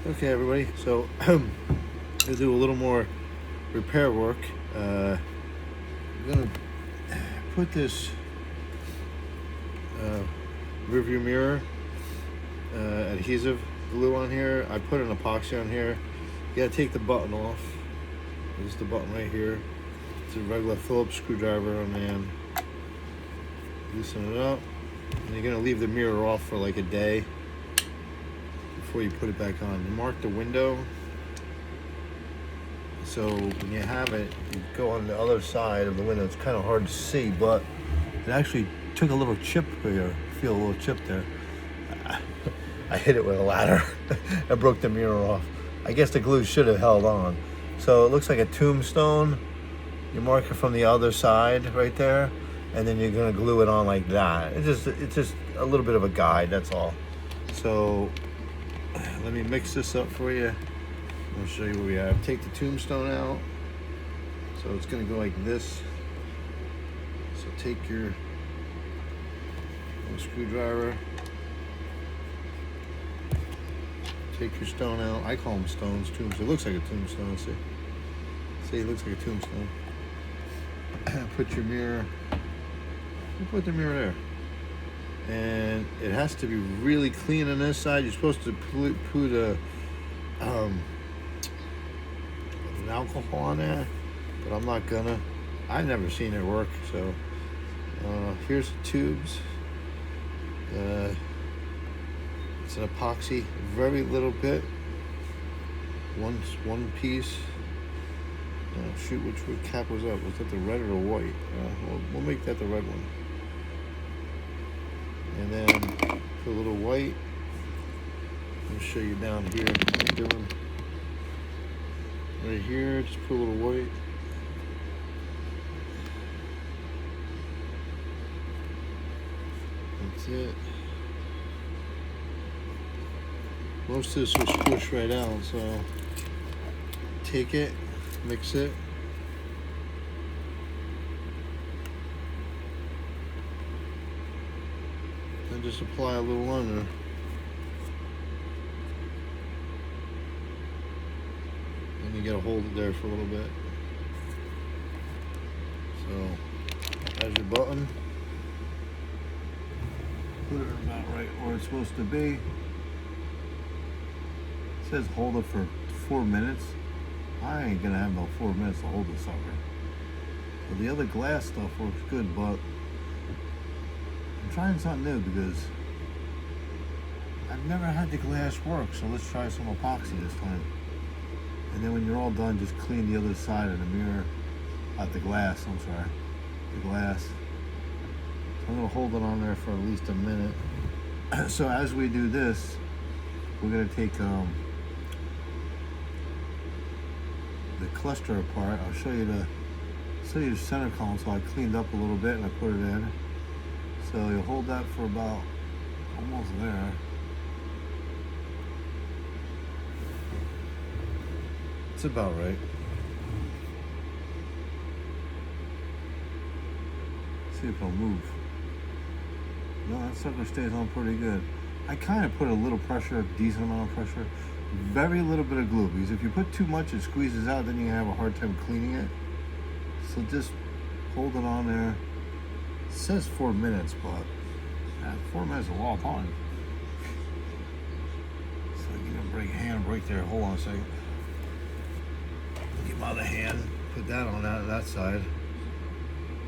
Okay, everybody. So I'll do a little more repair work. I'm gonna put this rearview mirror adhesive glue on here. I put an epoxy on here. You gotta take the button off. This is the button right here. It's a regular Phillips screwdriver on the end. Loosen it up. And you're gonna leave the mirror off for like a day before you put it back on. You mark the window. So when you have it, you go on the other side of the window. It's kind of hard to see, but it actually took a little chip here. Feel a little chip there. I hit it with a ladder. I broke the mirror off. I guess the glue should have held on. So it looks like a tombstone. You mark it from the other side right there, and then you're gonna glue it on like that. It's just a little bit of a guide, that's all. So let me mix this up for you. I'll show you what we have. Take the tombstone out. So it's gonna go like this. So take your screwdriver. Take your stone out. I call them stones, tombstone. It looks like a tombstone, see? See, it looks like a tombstone. Put your mirror, you put the mirror there. And it has to be really clean on this side. You're supposed to put an alcohol on there, but I'm not gonna. I've never seen it work, so here's the tubes. It's an epoxy, very little bit. One piece. Shoot, which cap was that? Was that the red or the white? We'll make that the red one. And then put a little white. I'll show you down here what I'm doing. Right here, just put a little white. That's it. Most of this will squish right out, so take it, mix it. And just apply a little under. And you gotta hold it there for a little bit. So, as your button, put it about right where it's supposed to be. It says hold it for 4 minutes. I ain't gonna have no 4 minutes to hold this sucker. But the other glass stuff works good, but I'm trying something new because I've never had the glass work, so let's try some epoxy this time. And then when you're all done, just clean the other side of the mirror, the glass, I'm sorry, the glass. So I'm gonna hold it on there for at least a minute. So as we do this, we're gonna take the cluster apart. I'll show you the center console. I cleaned up a little bit and I put it in. So you hold that for about almost there. It's about right. See if it'll move. No, that sucker stays on pretty good. I kind of put a little pressure, a decent amount of pressure. Very little bit of glue, because if you put too much, it squeezes out, then you have a hard time cleaning it. So just hold it on there. It says 4 minutes, but 4 minutes is a long time. So you're gonna break a hand right there. Hold on a second. Get my other hand, put that on that side.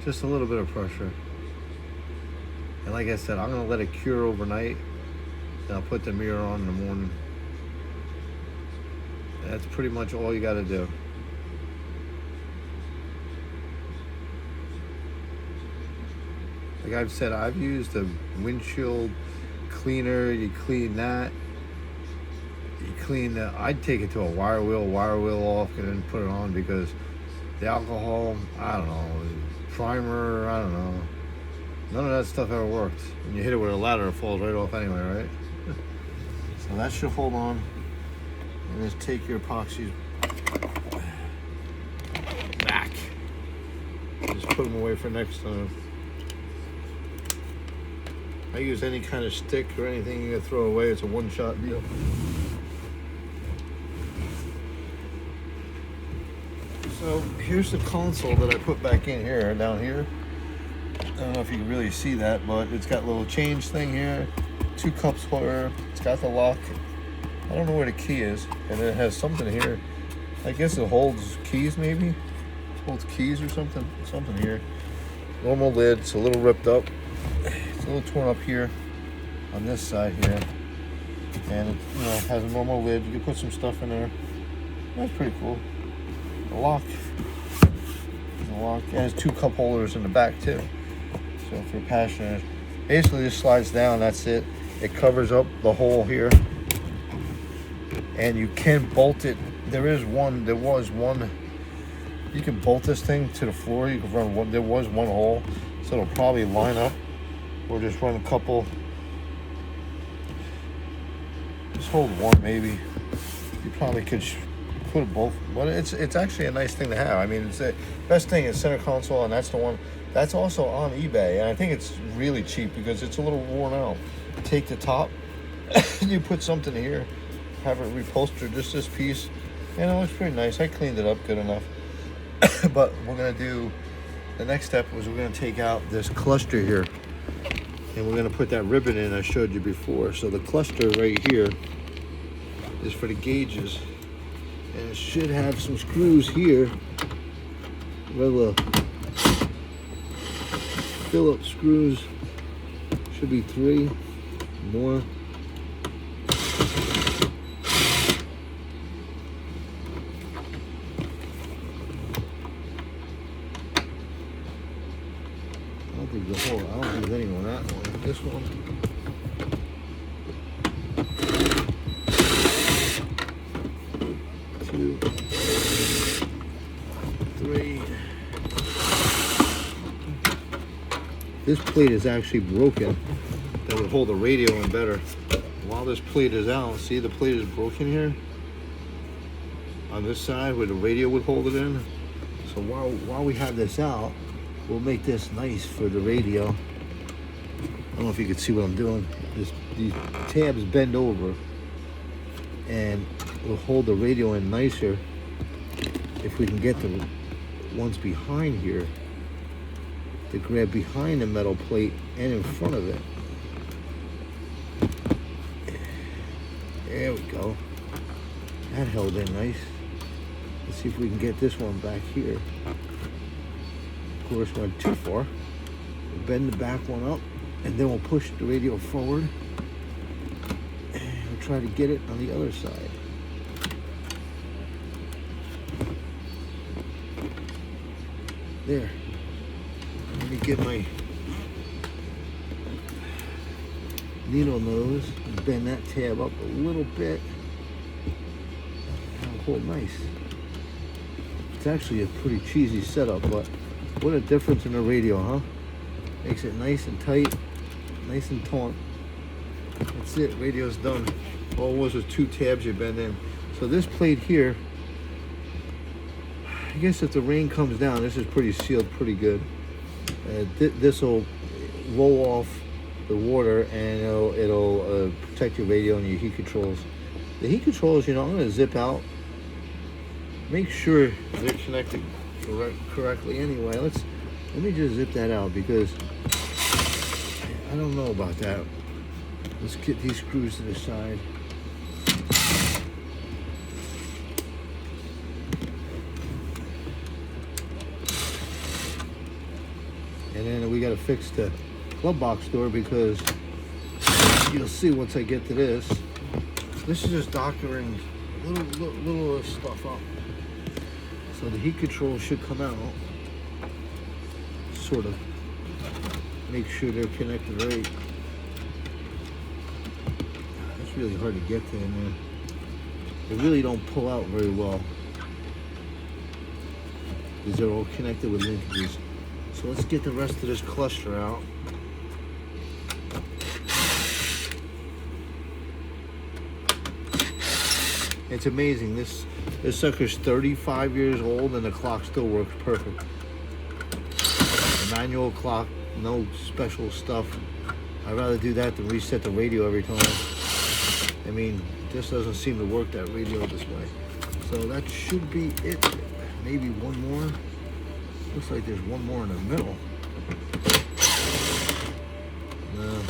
Just a little bit of pressure. And like I said, I'm gonna let it cure overnight. Then I'll put the mirror on in the morning. That's pretty much all you gotta do. Like I've said, I've used a windshield cleaner. You clean that. You clean that. I'd take it to a wire wheel off and then put it on, because the alcohol, I don't know, primer, I don't know. None of that stuff ever worked. When you hit it with a ladder, it falls right off anyway, right? So that should hold on. And just take your epoxies back. Just put them away for next time. I use any kind of stick or anything you can throw away. It's a one-shot deal. So here's the console that I put back in here, down here. I don't know if you can really see that, but it's got a little change thing here, 2 cups holder, it's got the lock. I don't know where the key is, and it has something here. I guess it holds keys maybe? Holds keys or something here. Normal lid, it's a little ripped up. It's a little torn up here on this side here. And it, you know, has a normal lid. You can put some stuff in there. That's pretty cool. The lock. And has 2 cup holders in the back too. So if you're passionate, basically this slides down, that's it. It covers up the hole here. And you can bolt it. There was one, you can bolt this thing to the floor. You can run one, there was one hole. So it'll probably line up, or just run a couple. Just hold one maybe. You probably could put it both, but it's actually a nice thing to have. I mean, it's the best thing is center console, and that's the one that's also on eBay, and I think it's really cheap because it's a little worn out. Take the top, you put something here, have it reupholstered, just this piece, and it looks pretty nice. I cleaned it up good enough. But we're gonna do, the next step was we're gonna take out this cluster here, and we're gonna put that ribbon in I showed you before. So the cluster right here is for the gauges, and it should have some screws here, regular Phillips screws. Should be 3 more. I don't think there's any on that one. This one. Two, 3. This plate is actually broken. That would hold the radio in better. While this plate is out, see the plate is broken here on this side where the radio would hold it in. So while we have this out, we'll make this nice for the radio. I don't know if you can see what I'm doing. These tabs bend over, and we'll hold the radio in nicer if we can get the ones behind here to grab behind the metal plate and in front of it. There we go. That held in nice. Let's see if we can get this one back here. Of course, went too far. We'll bend the back one up, and then we'll push the radio forward. And we'll try to get it on the other side. There. Let me get my needle nose and bend that tab up a little bit. That'll hold nice. It's actually a pretty cheesy setup, but what a difference in the radio, huh? Makes it nice and tight, nice and taut. That's it, radio's done. All it was 2 tabs you bend in. So this plate here, I guess if the rain comes down, this is pretty sealed pretty good. This will roll off the water, and it'll protect your radio and your heat controls. The heat controls, you know, I'm going to zip out. Make sure they're connected correctly anyway. Let me just zip that out because I don't know about that. Let's get these screws to the side. And then we got to fix the glove box door because you'll see once I get to this. This is just doctoring little stuff up. So the heat control should come out. Sort of. Make sure they're connected right. It's really hard to get to in there. They really don't pull out very well because they're all connected with linkages. So let's get the rest of this cluster out. It's amazing. This sucker's 35 years old and the clock still works perfect. A manual clock, no special stuff. I'd rather do that than reset the radio every time. I mean, this doesn't seem to work, that radio this way. So that should be it. maybe one more. Looks like there's one more in the middle. No,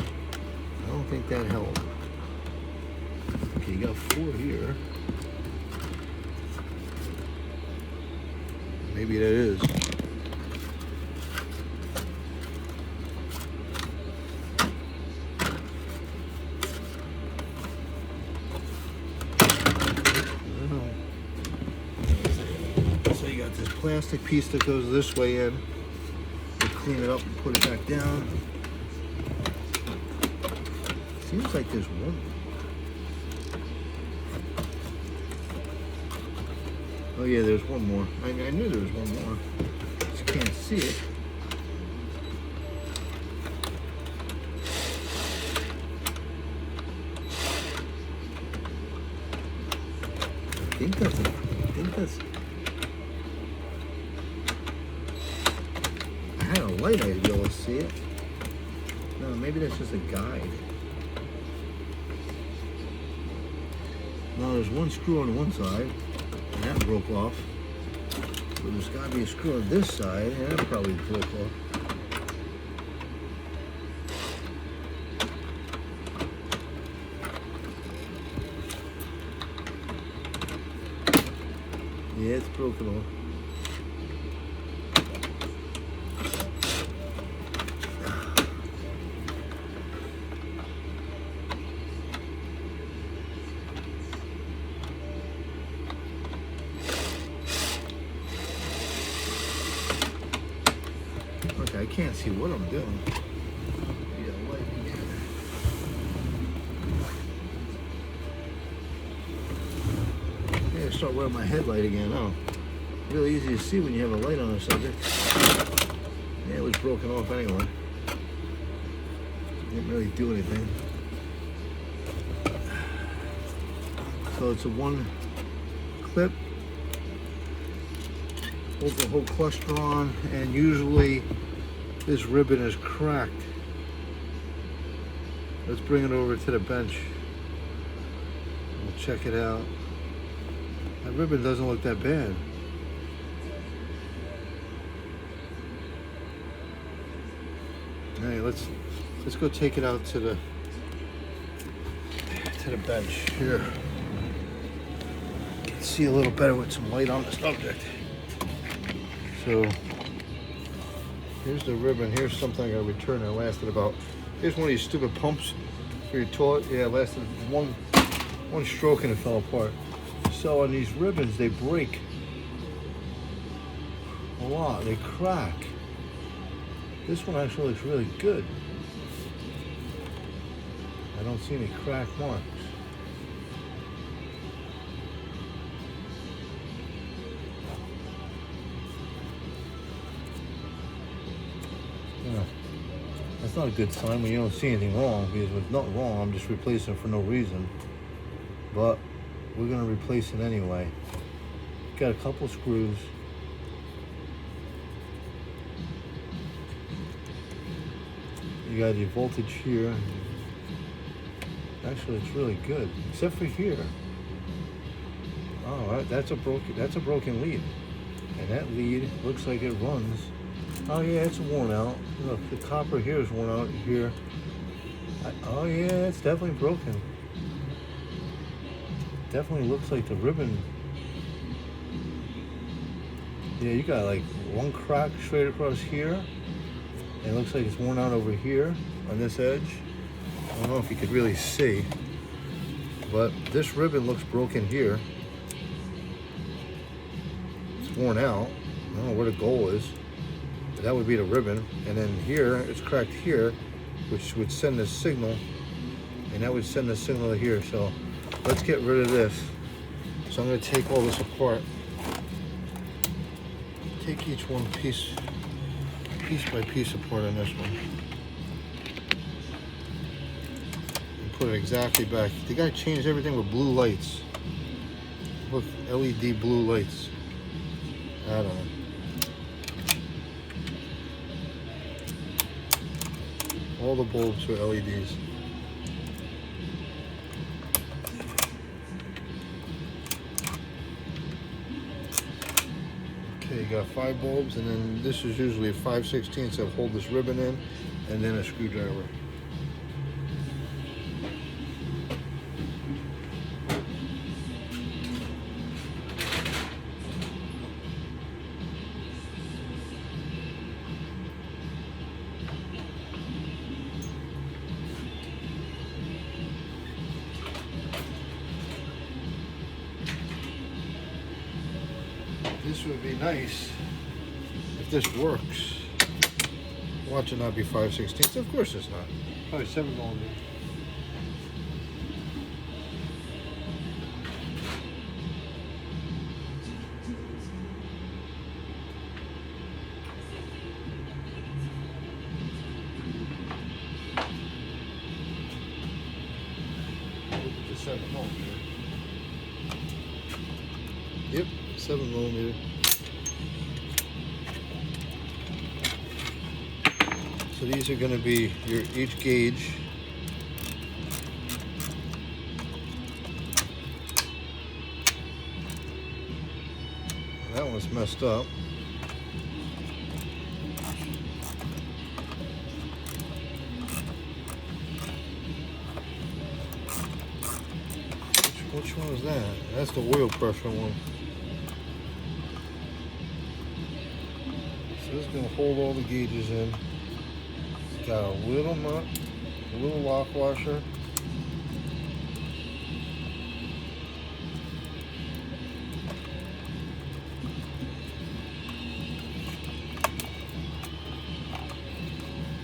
I don't think that held. Okay, you got 4 here. Maybe that is. So you got this plastic piece that goes this way in. You clean it up and put it back down. Seems like there's one. Oh yeah, there's one more. I knew there was one more. Just can't see it. I think that's. I had a light, I'd be able to see it. No, maybe that's just a guide. No, there's one screw on one side. And that broke off. So there's got to be a screw on this side, and that probably broke off. Yeah, it's broken off. Okay, I can't see what I'm doing. Yeah, light again. I gotta start wearing my headlight again. Oh, really easy to see when you have a light on a subject. Yeah, it was broken off anyway. Didn't really do anything. So it's a 1 clip. Hold the whole cluster on, and usually this ribbon is cracked. Let's bring it over to the bench. We'll check it out. That ribbon doesn't look that bad. All right, let's go take it out to the bench here. Can see a little better with some light on the subject. So here's the ribbon. Here's something I got to return. It lasted about. Here's one of these stupid pumps for your toilet. Yeah, it lasted one stroke and it fell apart. So on these ribbons, they break a lot. They crack. This one actually looks really good. I don't see any crack marks. Yeah. That's not a good sign when you don't see anything wrong, because if it's not wrong, I'm just replacing it for no reason. But we're gonna replace it anyway. Got a couple screws. You got your voltage here. Actually, it's really good, except for here. Oh, that's a broken lead, and that lead looks like it runs. Oh yeah, it's worn out. Look, the copper here is worn out here. Oh yeah, it's definitely broken. Definitely looks like the ribbon. Yeah, you got like one crack straight across here. And it looks like it's worn out over here on this edge. I don't know if you could really see, but this ribbon looks broken here. It's worn out. I don't know where the goal is. But that would be the ribbon. And then here, it's cracked here, which would send a signal, and that would send a signal to here. So let's get rid of this. So I'm going to take all this apart. Take each one piece by piece apart on this one. And put it exactly back. The guy changed everything with blue lights. Look, LED blue lights. I don't know. All the bulbs are LEDs. Okay, you got 5 bulbs, and then this is usually a 5/16, so hold this ribbon in, and then a screwdriver. This would be nice if this works. Watch it not be 5/16. Of course it's not. Probably 7mm. Look at the 7mm. Yep, 7mm. So these are going to be your each gauge. That one's messed up. Which one is that? That's the oil pressure one. So this is going to hold all the gauges in. It's got a little nut, a little lock washer.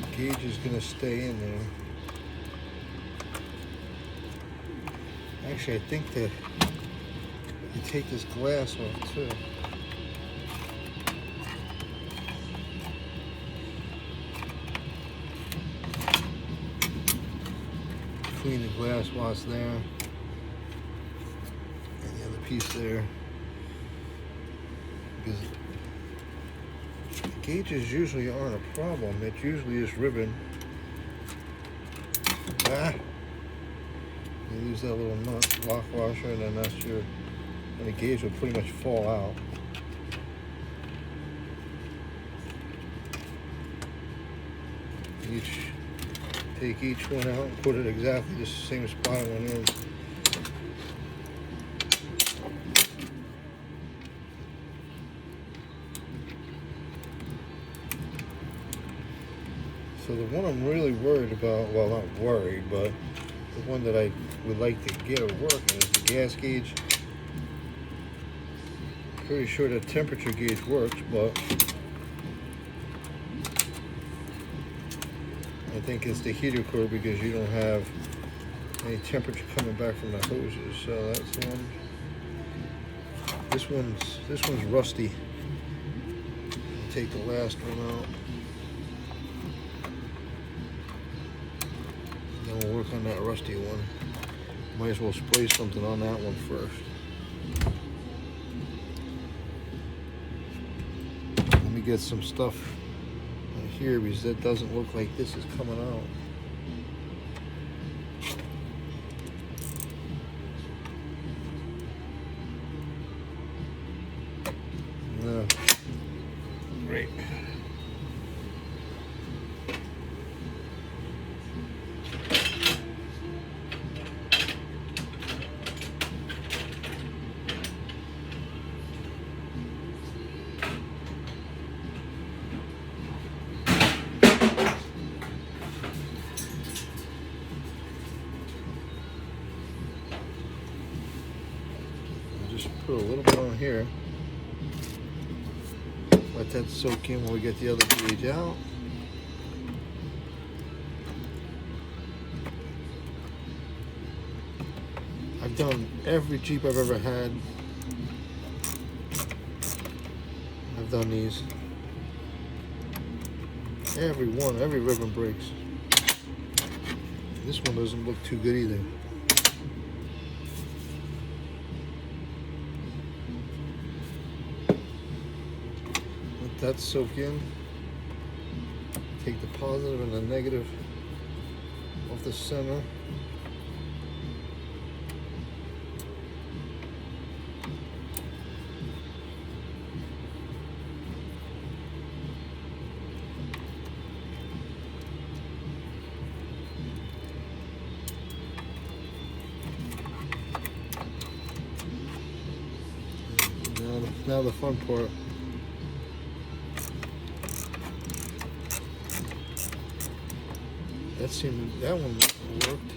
The gauge is going to stay in there. Actually, I think that you take this glass off too. Clean the glass while it's there, and the other piece there, because the gauges usually aren't a problem. It usually is ribbon. You lose that little nut, lock washer, and then that's your, and the gauge will pretty much fall out. Take each one out and put it exactly the same spot it went in. So the one I'm really worried about, well, not worried, but the one that I would like to get working is the gas gauge. Pretty sure the temperature gauge works, but I think it's the heater core because you don't have any temperature coming back from the hoses. So that's the one. This one's rusty. I'll take the last one out. Then we'll work on that rusty one. Might as well spray something on that one first. Let me get some stuff here because that doesn't look like this is coming out. Great. Just put a little bit on here. Let that soak in when we get the other gauge out. I've done every Jeep I've ever had. I've done these. Every ribbon breaks. This one doesn't look too good either. That soak in. Take the positive and the negative off the center. Now the fun part. That one worked.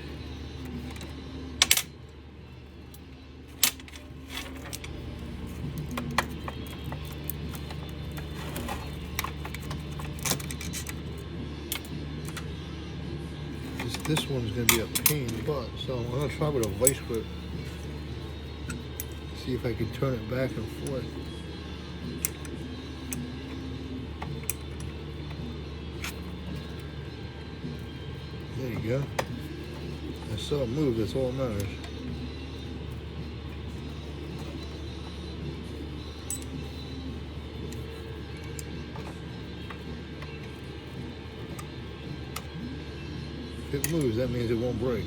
This one's gonna be a pain in the butt, so I'm gonna try with a vice grip. See if I can turn it back and forth. There you go. I saw it move, that's all that matters. If it moves, that means it won't break.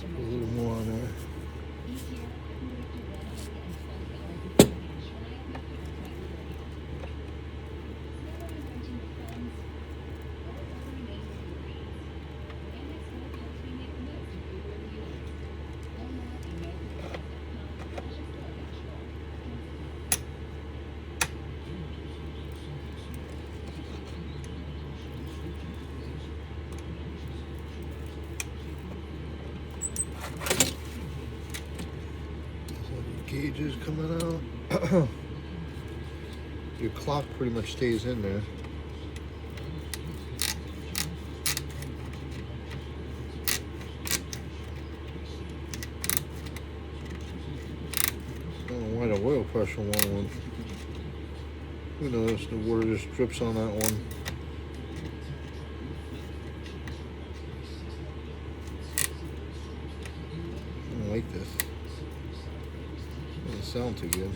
A little more on there. Gauges coming out. Your clock pretty much stays in there. I don't know why the oil pressure one. Who knows? The water just drips on that one. I don't like this. Doesn't sound too good.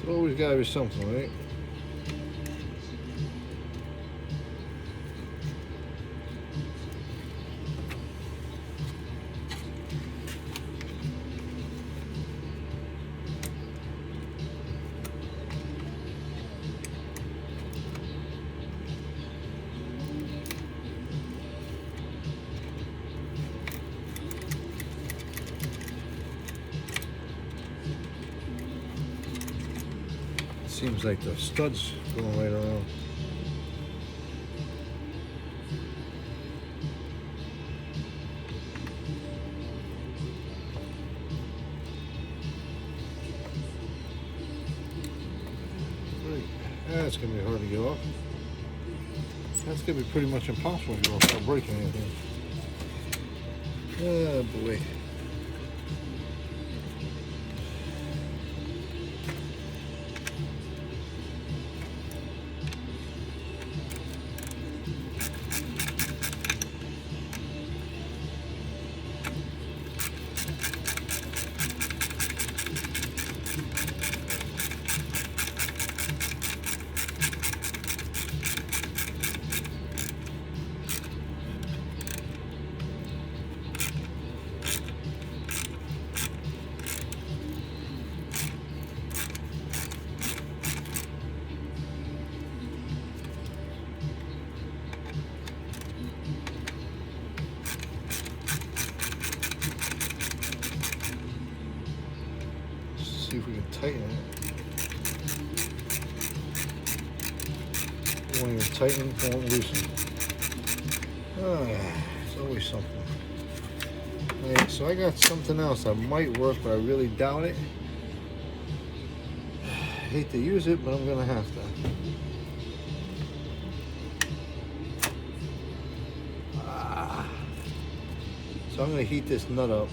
Always gotta be something, right? Seems like the stud's going right around. That's gonna be hard to get off. That's gonna be pretty much impossible to get off without breaking anything. Oh boy. See if we can tighten it. It won't even tighten, it won't loosen. It's always something. Alright, so I got something else that might work, but I really doubt it. hate to use it, but I'm gonna have to. So I'm gonna heat this nut up.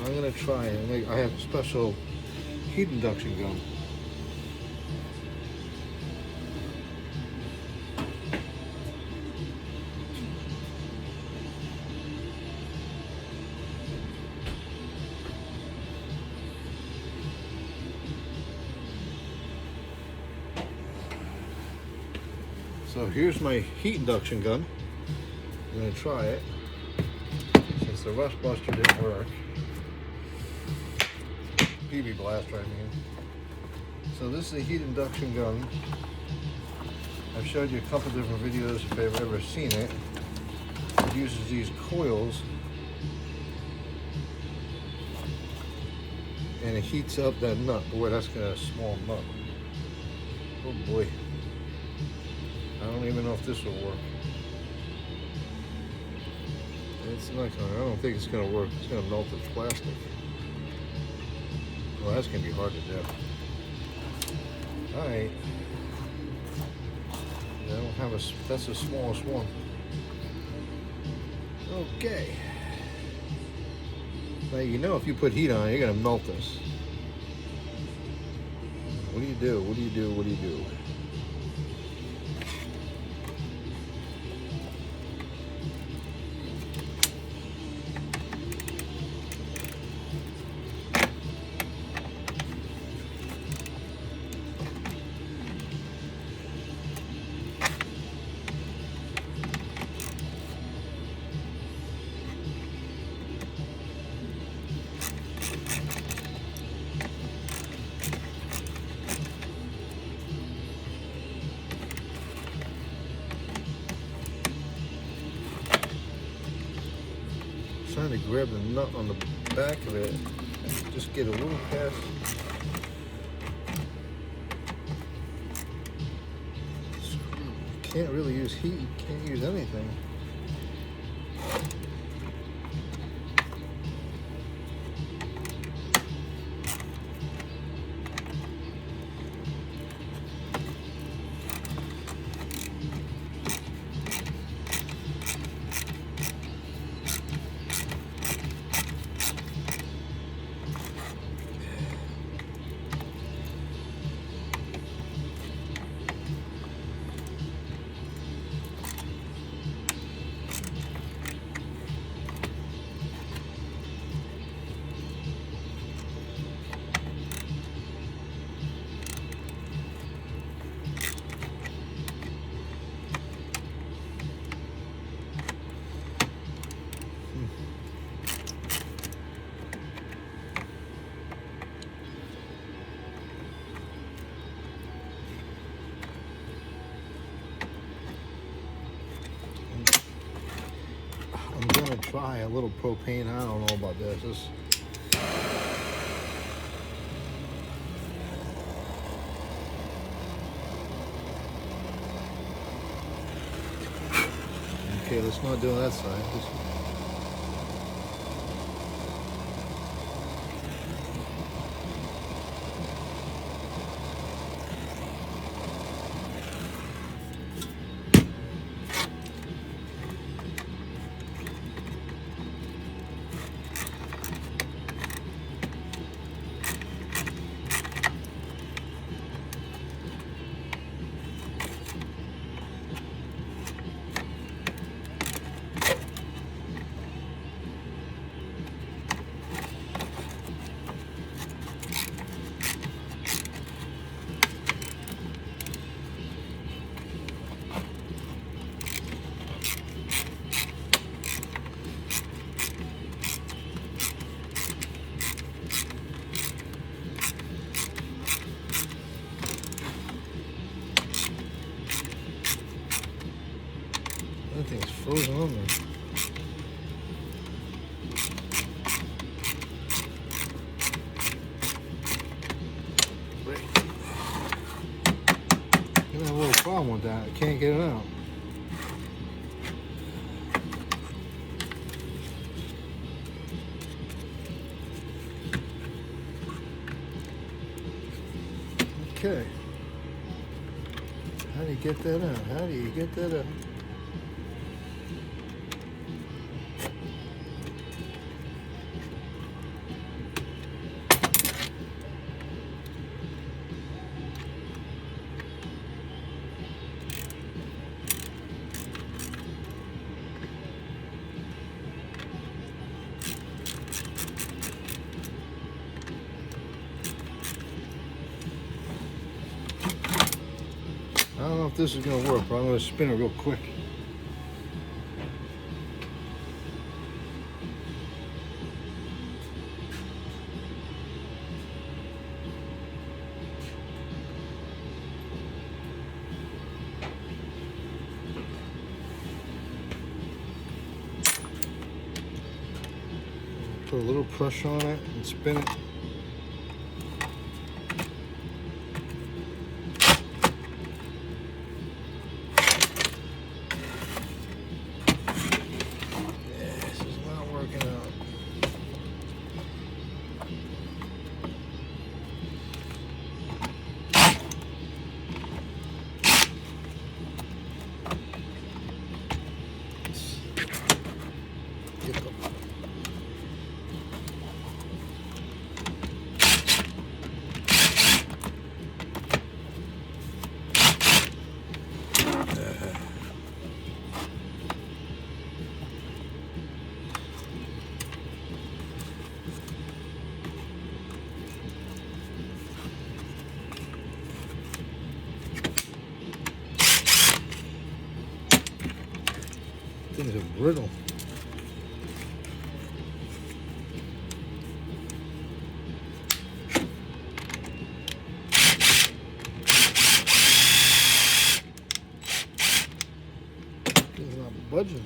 I'm gonna try it. I have a special heat induction gun. So here's my heat induction gun. I'm gonna try it since the Rust Buster didn't work. PB Blaster, I mean. So this is a heat induction gun. I've showed you a couple different videos if you've ever seen it. It uses these coils and it heats up that nut. Boy, that's got a small nut. Oh boy. I don't even know if this will work. It's not gonna, I don't think it's gonna work. It's gonna melt the plastic. Well, that's gonna be hard to do. Alright. I don't have a, that's the smallest one. Okay. Now you know if you put heat on it, you're gonna melt this. What do you do? What do you do? What do you do? Trying to grab the nut on the back of it, just get a little past. You can't really use heat, you can't use anything. I'm gonna try a little propane. I don't know about this. Okay, let's not do that side. That thing's frozen on there. problem with that. I can't get it out. Okay. How do you get that out? How do you get that out? I don't know if this is going to work, but I'm going to spin it real quick. Put a little pressure on it and spin it. This is not working out. Get the things are brittle. It's not budging.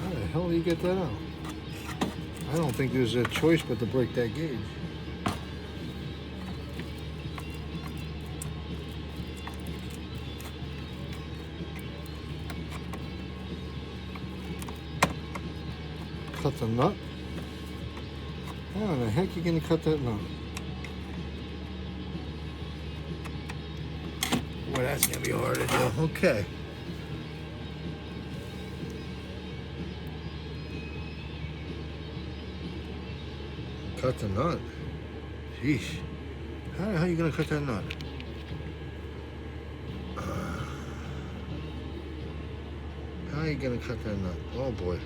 How the hell do you get that out? I don't think there's a choice but to break that gauge. Cut the nut? How the heck are you gonna cut that nut? Boy, that's gonna be hard to do. Okay. Cut the nut. Sheesh. How the hell are you gonna cut that nut? How are you gonna cut that nut? Oh boy.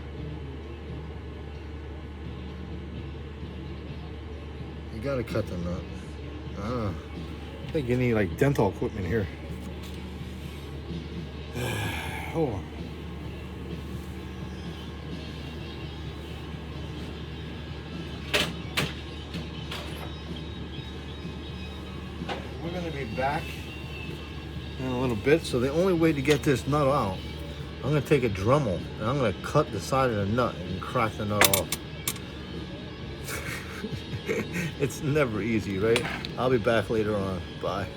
You gotta cut the nut. I think you need like dental equipment here. Hold on. We're gonna be back in a little bit. So the only way to get this nut out, I'm gonna take a Dremel and I'm gonna cut the side of the nut and crack the nut off. It's never easy, right? I'll be back later on. Bye.